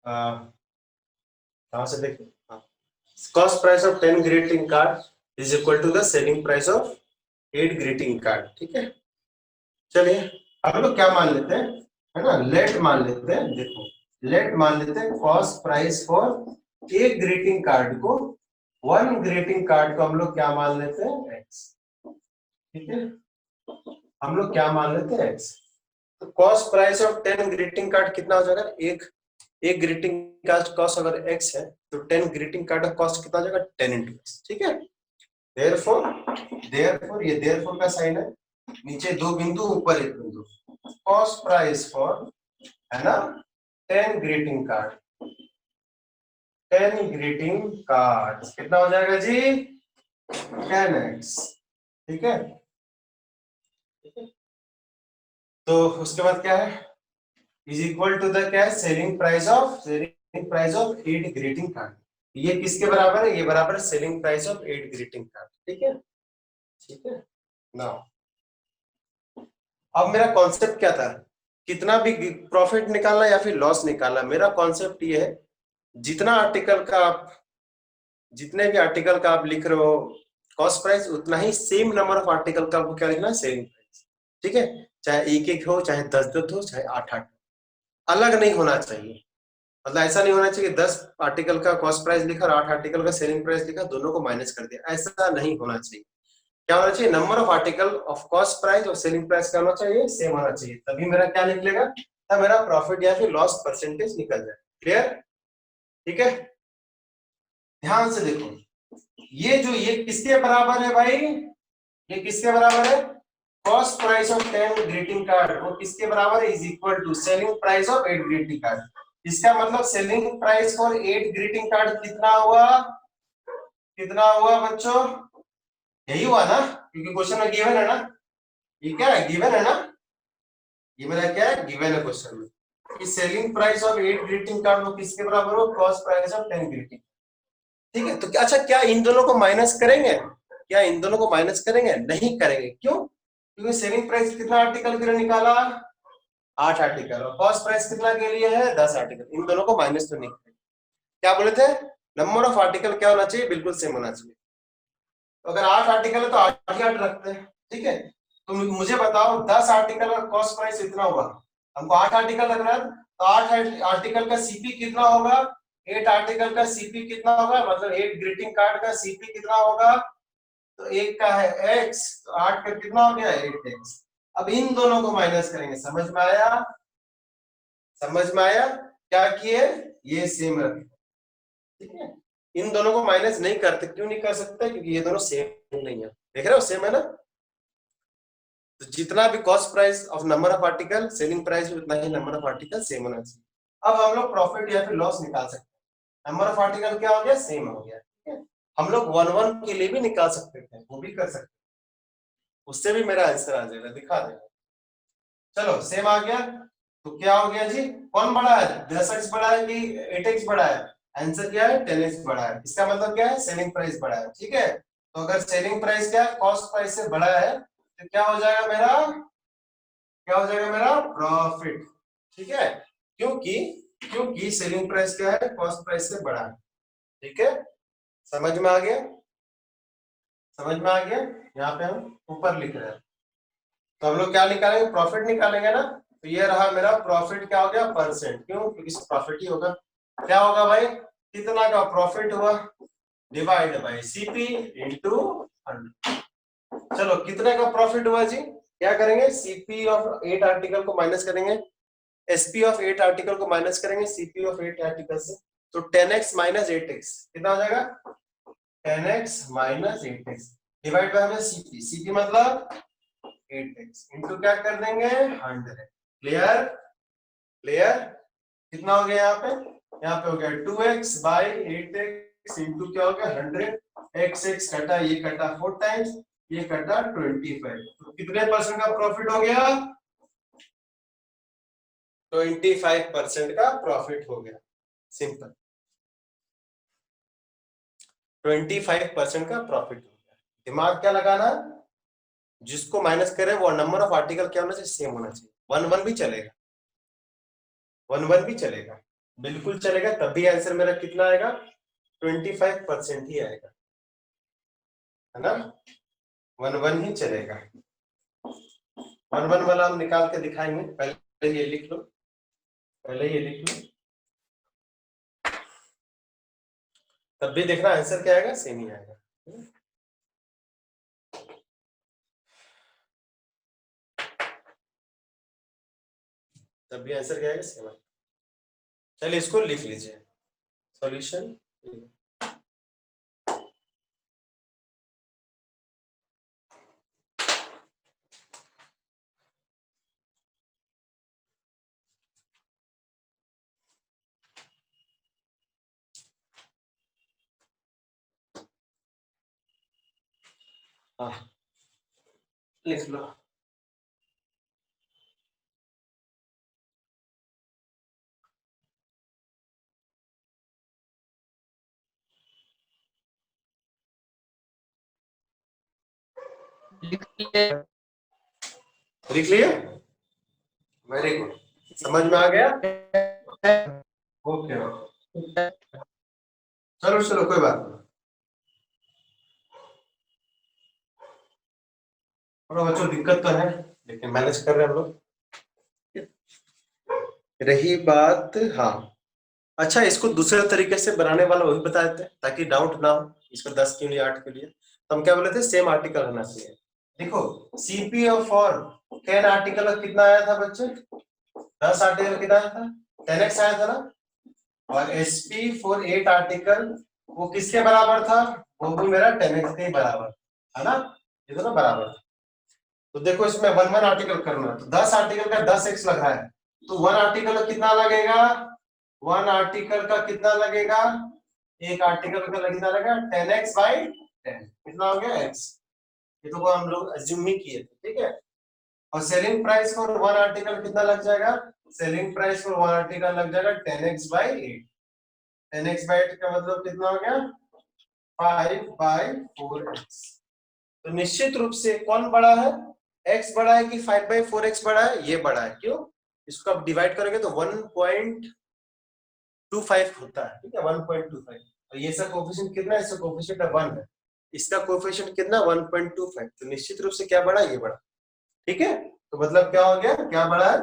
कहाँ से देखिए, cost price of 10 greeting card is equal to the selling price of 8 greeting card. ठीक है, चलिए हम लोग क्या मान लेते हैं, है ना, लेट मान लेते हैं। देखो लेट मान लेते हैं कॉस्ट प्राइस फॉर एक ग्रीटिंग कार्ड को, 1 ग्रीटिंग कार्ड को हम लोग क्या मान लेते हैं, एक्स। ठीक है, हम लोग क्या मान लेते हैं, एक्स। तो cost price of 10 greeting card कितना हो जाएगा, एक ग्रीटिंग कार्ड कॉस्ट अगर एक्स है तो 10 ग्रीटिंग कार्ड का कॉस्ट कितना हो जाएगा, 10 into x। ठीक है, देयरफॉर ये देयरफॉर का साइन है, नीचे 2 बिंदु ऊपर 1 बिंदु, कॉस्ट प्राइस फॉर, है ना, 10 ग्रीटिंग कार्ड, 10 ग्रीटिंग कार्ड कितना हो जाएगा जी, 10x। ठीक है, तो उसके बाद क्या है, इज इक्वल टू द क्या है, selling price of 8 greeting card. ये किसके बराबर है, ये बराबर है selling price of 8 greeting card. ठीक है, ठीक है नाउ अब मेरा कॉन्सेप्ट क्या था, कितना भी प्रॉफिट निकालना या फिर लॉस निकालना, मेरा कॉन्सेप्ट ये है, जितना आर्टिकल का आप, जितने भी आर्टिकल का आप लिख रहे हो कॉस्ट प्राइस, उतना ही सेम नंबर ऑफ आर्टिकल का आपको क्या लिखना है, सेलिंग प्राइस। ठीक है, चाहे एक एक हो, चाहे 10 हो, चाहे 8 अलग नहीं होना चाहिए। मतलब ऐसा नहीं होना चाहिए 10 आर्टिकल का कॉस्ट प्राइस लिखा और 8 आर्टिकल का सेलिंग प्राइस लिखा, दोनों को माइनस कर दिया, ऐसा नहीं होना चाहिए। क्या होना चाहिए, number of article of cost price और सेलिंग प्राइस क्या होना चाहिए, सेम होना चाहिए, तभी मेरा क्या निकलेगा, तब मेरा प्रॉफिट या फिर लॉस परसेंटेज निकल जाए। क्लियर, ठीक है, ध्यान से देखो, ये किसके बराबर है भाई, ये किसके बराबर है, cost price of 10 greeting card, वो किसके बराबर है, is equal to selling price of 8 greeting card. इसका मतलब selling price for 8 greeting card कितना हुआ, कितना हुआ बच्चों, यही हुआ ना, क्योंकि क्वेश्चन में गिवन है ना, ये क्या है, गिवन है ना, ये मेरा क्या है, गिवन है क्वेश्चन में कि selling price of 8 greeting card वो किसके बराबर हो, कॉस्ट प्राइस ऑफ 10 ग्रीटिंग। ठीक है, तो अच्छा क्या इन दोनों को माइनस करेंगे, क्या इन दोनों को माइनस करेंगे, नहीं करेंगे, क्यों, क्योंकि सेलिंग प्राइस कितना आर्टिकल के लिए निकाला, 8 आर्टिकल, और कॉस्ट प्राइस कितना के लिए है, 10 आर्टिकल, इन दोनों को माइनस तो नहीं करेंगे। क्या बोले थे, नंबर ऑफ आर्टिकल क्या होना चाहिए, बिल्कुल सेम होना चाहिए। तो अगर 8 आर्टिकल है तो 8 ही 8 रखते हैं। ठीक है, तो मुझे बताओ 10 आर्टिकल का कॉस्ट प्राइस इतना हुआ, हमको 8 आर्टिकल रखना है, तो 8 आर्टिकल का सीपी कितना होगा, 8 आर्टिकल का सीपी कितना होगा, मतलब 8 ग्रीटिंग कार्ड का सीपी कितना होगा, तो एक का है x, तो 8 का कितना हो गया, 8x। अब इन दोनों को माइनस करेंगे, समझ में आया, समझ में आया, क्या किए, ये सेम रखें। ठीक है, इन दोनों को माइनस नहीं करते, क्यों नहीं कर सकते, क्योंकि ये दोनों सेम नहीं है, देख रहे हो सेम है ना। तो जितना भी cost price of number of article, selling price उतना ही नंबर ऑफ आर्टिकल सेम होना चाहिए। अब हम लोग प्रॉफिट या फिर लॉस निकाल सकते हैं, नंबर ऑफ आर्टिकल क्या हो गया, सेम हो गया। ठीक है, हम लोग 1 1 के लिए भी निकाल सकते थे, वो भी कर सकते, उससे भी मेरा आंसर आ जाएगा, दिखा देगा। चलो सेम आ गया, तो क्या हो गया जी, कौन बड़ा है, 10x बड़ा है कि 8x बड़ा है, आंसर क्या है, 10x बड़ा है। इसका मतलब क्या है, सेलिंग प्राइस बड़ा है। ठीक है, तो अगर सेलिंग प्राइस क्या है, कॉस्ट प्राइस से बड़ा है, तो क्या हो जाएगा मेरा, क्या हो जाएगा मेरा, प्रॉफिट। ठीक है, क्योंकि क्योंकि सेलिंग प्राइस क्या है, कॉस्ट प्राइस से बड़ा है। ठीक है, समझ में आ गया, समझ में आ गया, यहाँ पे हम ऊपर लिख रहे हैं, तो हम लोग क्या निकालेंगे, प्रॉफिट निकालेंगे ना, तो ये रहा मेरा प्रॉफिट, क्या हो गया, परसेंट, क्यों, क्योंकि प्रॉफिट ही होगा। क्या होगा भाई, कितना का प्रॉफिट हुआ, डिवाइड बाय सीपी इनटू 100। चलो कितने का प्रॉफिट हुआ जी, क्या करेंगे, सीपी ऑफ 8 आर्टिकल को माइनस करेंगे, एसपी ऑफ 8 आर्टिकल को माइनस करेंगे सीपी ऑफ 8 आर्टिकल से, तो 10x माइनस 8x कितना हो जाएगा, 10x minus 8x divide by हमें सीपी, सीपी मतलब 8x इनटू क्या कर देंगे, 100। क्लियर, क्लियर, कितना हो गया यहाँ पे, यहाँ पे हो गया 2x बाई 8x इनटू क्या हो गया 100, x x कटा ये कटा 4 टाइम्स, ये कटा 25, तो कितने परसेंट का प्रॉफिट हो गया? 25% का प्रॉफिट हो गया। सिंपल, 25% का प्रॉफिट हो गया। दिमाग क्या लगाना, जिसको माइनस करे वो नंबर ऑफ आर्टिकल क्या होना चाहिए? सेम होना चाहिए। 1 1 भी चलेगा, 1 1 भी चलेगा, बिल्कुल चलेगा, तब भी आंसर मेरा कितना आएगा? 25% ही आएगा, है ना? 1 1 ही चलेगा। 1 1 वाला हम निकाल के दिखाएंगे, पहले ये लिख लो, पहले ये लिख लो, तब भी देखना आंसर क्या आएगा? सेम ही आएगा। तब भी आंसर क्या आएगा? सेम आएगा। चलिए इसको लिख लीजिए, सॉल्यूशन। हाँ, लिख लो। लिख लिए। लिख लिए? वेरी गुड, समझ में आ गया? ओके, चलो चलो कोई बात नहीं। थोड़ा बच्चों दिक्कत तो है, लेकिन मैनेज कर रहे हैं हम लोग। रही बात, हाँ, अच्छा इसको दूसरे तरीके से बनाने वाला वही बता देते हैं ताकि डाउट ना हो, इसको 10 के लिए 8 के लिए। तो हम क्या बोले थे? सेम आर्टिकल रहना चाहिए। देखो सीपी ऑफ फॉर 10 आर्टिकल कितना आया था बच्चे? 10 आर्टिकल कितना आया था? 10x आया था ना? और एसपी फॉर 8 आर्टिकल वो किसके बराबर था? वो भी मेरा 10x के बराबर, है ना? ये दोनों बराबर। तो देखो इसमें 1 1 आर्टिकल करना है, तो 10 आर्टिकल का 10x लग रहा है, तो 1 आर्टिकल का कितना लगेगा? 1 आर्टिकल का कितना लगेगा? एक आर्टिकल का कितना लगेगा? 10x/10, कितना हो गया? x। ये तो हम लोग अज्यूम ही किए थे, ठीक है। और सेलिंग प्राइस फॉर 1 आर्टिकल कितना लग जाएगा? सेलिंग प्राइस फॉर 1 आर्टिकल लग जाएगा 10x/8। 10x/8 का मतलब कितना हो गया? 5/4x। तो निश्चित रूप से कौन बड़ा है? x बड़ा है कि 5/4x बड़ा है? ये बड़ा है। क्यों? इसको आप डिवाइड करोगे तो 1.25 होता है, ठीक है, 1.25। और ये इसका कोएफिशिएंट कितना है? इसका कोएफिशिएंट 1 है, इसका कोएफिशिएंट कितना? 1.25। तो निश्चित रूप से क्या बड़ा? ये बड़ा, ठीक है। तो मतलब क्या हो गया? क्या बड़ा है?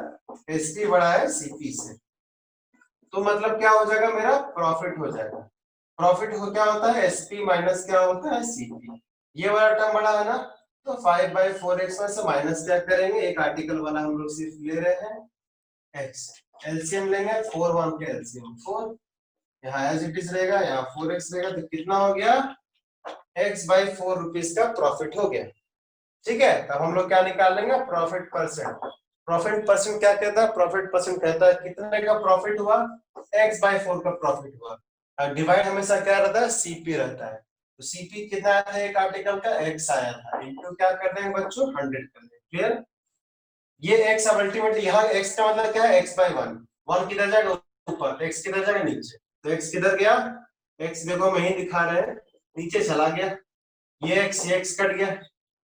एसपी बड़ा है सीपी से। तो मतलब क्या हो जाएगा? मेरा प्रॉफिट हो जाएगा। प्रॉफिट हो क्या होता है? एसपी माइनस क्या होता है? सीपी। ये वाला टर्म बड़ा है ना, तो 5/4x में से माइनस क्या करेंगे? एक आर्टिकल वाला हम लोग सिर्फ ले रहे हैं x, एलसीएम लेंगे, 4 1 के एलसीएम 4, यहाँ एज इट इज रहेगा, यहाँ 4x रहेगा, तो कितना हो गया? x/4 रुपीस का प्रॉफिट हो गया, ठीक है। तब हम लोग क्या निकाल लेंगे? Profit percent. प्रॉफिट परसेंट क्या कहता है? प्रॉफिट परसेंट कहता है कितने का प्रॉफिट हुआ? x/4 का प्रॉफिट हुआ। डिवाइड हमेशा क्या रहता है? सीपी रहता है। तो सीपी कितना आया था? एक आर्टिकल का x आया था, इनटू क्या कर देंगे बच्चों? 100 कर देंगे। क्लियर? ये x अब अल्टीमेटली यहाँ x का मतलब क्या है? x/1। 1 किधर जाएगा? ऊपर, x किधर जाएगा? नीचे। तो x किधर गया? x देखो हम यही दिखा रहे हैं, नीचे चला गया। ये x कट गया,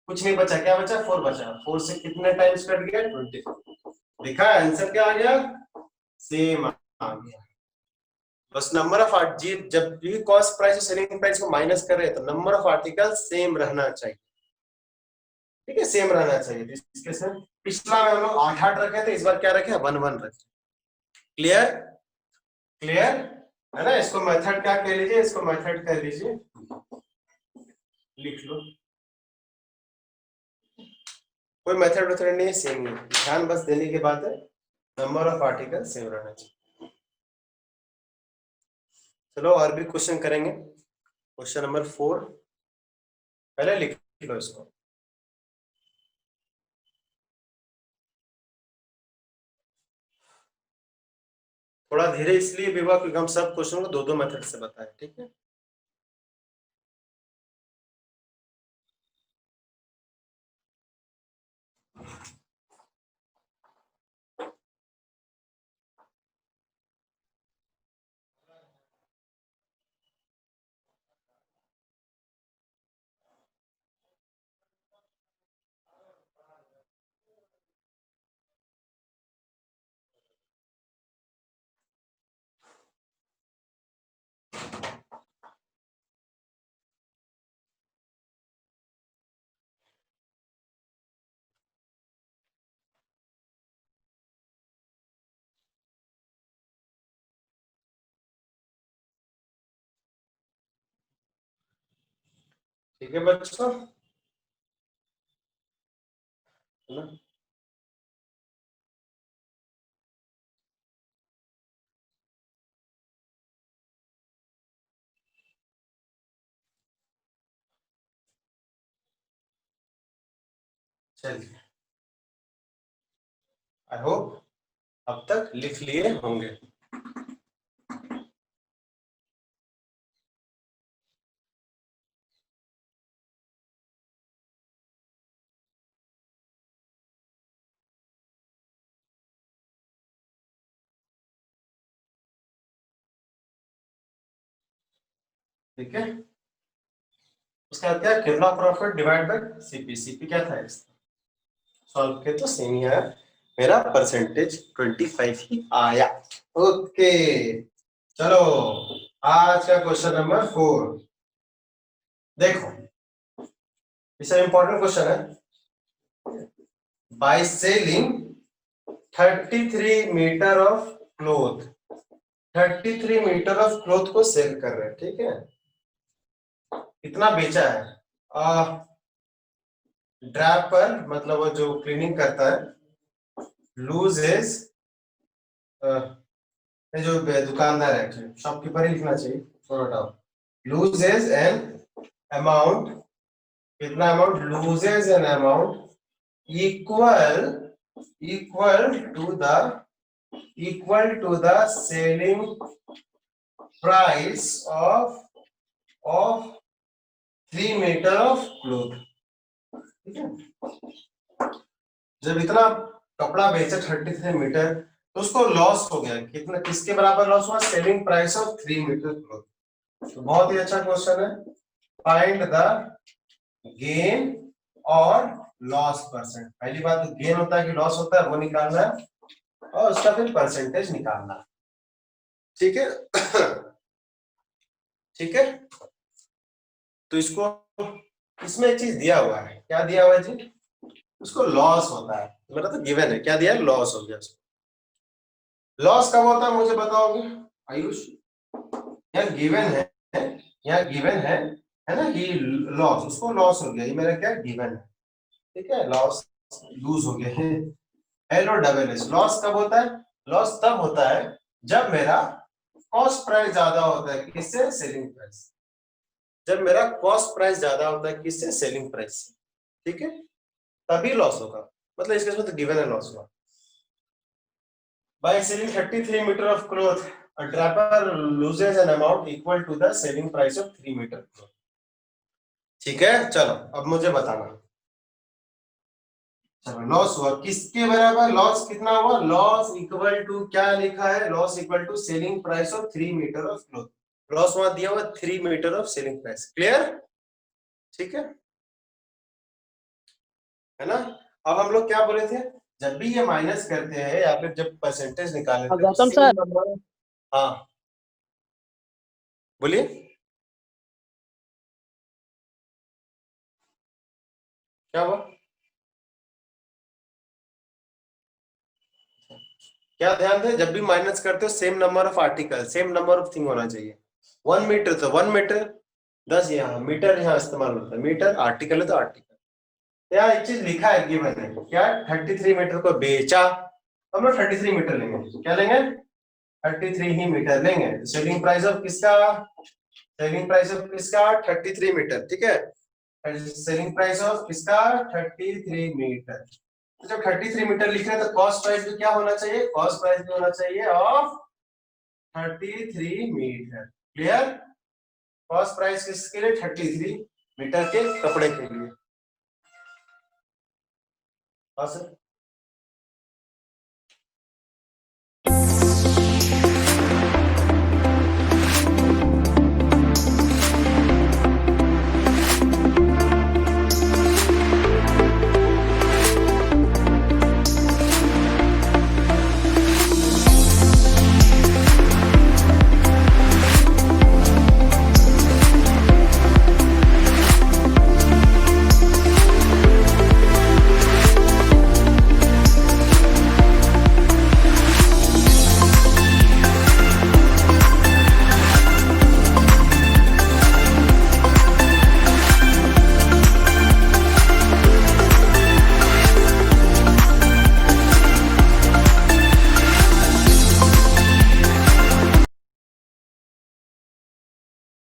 कुछ नहीं बचा। क्या बचा? 4 बचा। 4 से कितने टाइम्स कट गया? 24। देखा आंसर क्या आ गया? सेम आ गया। बस नंबर ऑफ आर्टिकल, जब भी कॉस्ट प्राइस और सेलिंग प्राइस को माइनस कर रहे हैं तो नंबर ऑफ आर्टिकल सेम रहना चाहिए, ठीक है, सेम रहना चाहिए। इसके से पिछला में हम लोग 8 8 रखे थे, इस बार क्या रखे? 1 1 रखे। क्लियर? क्लियर है ना? इसको मेथड क्या कह लीजिए? इसको मेथड कह लीजिए, लिख लो। कोई मेथड वेथड नहीं है, सेम नहीं, ध्यान बस देने की बात है, नंबर ऑफ आर्टिकल सेम रहना चाहिए। चलो और भी क्वेश्चन करेंगे। क्वेश्चन नंबर 4 पहले लिख लो इसको। थोड़ा धीरे इसलिए भी हुआ क्योंकि हम सब क्वेश्चन को 2 2 मेथड से बताएं, ठीक है। ठीक है बच्चों, है ना? चलिए, आई होप अब तक लिख लिए होंगे। ठीक है, उसका क्या, कितना profit divide by CP. CP क्या था इसका, सॉल्व किया तो सेम ही आया, मेरा परसेंटेज 25 ही आया। ओके, चलो आज का क्वेश्चन नंबर 4 देखो, इससे इंपॉर्टेंट क्वेश्चन है। By selling 33 meter of cloth, 33 meter of cloth को सेल कर रहे हैं, ठीक है। कितना बेचा है, ड्रैपर मतलब वो जो क्लीनिंग करता है, लूजेस, ये जो दुकानदार है, शॉपकीपर ही लिखना चाहिए, थोड़ा लूजेस एन अमाउंट, कितना amount, loses an amount equal to the selling price of 3 meter of cloth, ठीक है। जब इतना कपड़ा बेचा 33 मीटर, तो उसको लॉस हो गया, कितना, किसके बराबर लॉस हुआ, selling price of 3 meter cloth. तो बहुत ही अच्छा क्वेश्चन है, फाइंड द गेन और लॉस परसेंट। पहली बात तो गेन होता है कि लॉस होता है वो निकालना है, और उसका फिर परसेंटेज निकालना है, ठीक है। ठीक है, तो इसको, इसमें एक चीज दिया हुआ है, क्या दिया हुआ है जी, उसको लॉस होता है, मेरा तो गिवन है, क्या दिया है, लॉस हो गया उसको। लॉस कब होता है मुझे बताओगे आयुष, यहाँ गिवन है, यहाँ गिवन है ना, कि लॉस, उसको लॉस हो गया, ये मेरा क्या गिवन है, ठीक है। लॉस, लूज हो गया है, एल और डबल एस। लॉस कब होता है, लॉस तब होता है जब मेरा कॉस्ट प्राइस ज्यादा होता है, किससे, सेलिंग प्राइस, जब मेरा कॉस्ट प्राइस ज्यादा होता है, किससे, सेलिंग प्राइस से, ठीक है, तभी लॉस होगा, मतलब इसके साथ गिवन है लॉस हुआ। By selling 33 meter of cloth, a draper loses an amount equal to the selling price of 3 meter cloth, ठीक है। चलो अब मुझे बताना, चलो लॉस हुआ किसके बराबर, लॉस कितना हुआ, लॉस इक्वल टू क्या लिखा है, loss equal to selling price of 3 meter of cloth, loss वहां दिया हुआ 3 meter of selling price, clear, ठीक है ना। अब हम लोग क्या बोले थे, जब भी ये माइनस करते हैं या फिर जब परसेंटेज निकालते हैं, तो गौतम सेम सर, नंबर, हाँ बोलिए, क्या हुआ, क्या ध्यान दे, जब भी माइनस करते हो same number of article, same number of thing होना चाहिए। 1 मीटर तो 1 मीटर, 10 यहाँ मीटर, यहाँ इस्तेमाल होता है मीटर, आर्टिकल है तो आर्टिकल। यहाँ एक चीज लिखा है गिवन है, क्या, 33 मीटर को बेचा, हम लोग 33 मीटर लेंगे, क्या लेंगे, 33 ही मीटर लेंगे। सेलिंग प्राइस ऑफ किसका, सेलिंग प्राइस ऑफ किसका, 33 मीटर, ठीक है। सेलिंग प्राइस ऑफ किसका, 33 मीटर। तो जब 33 मीटर लिख रहे हैं तो कॉस्ट प्राइस भी क्या होना चाहिए, कॉस्ट प्राइस भी होना चाहिए of 33 meter, clear. Cost price किसके लिए, 33 मीटर के कपड़े के लिए।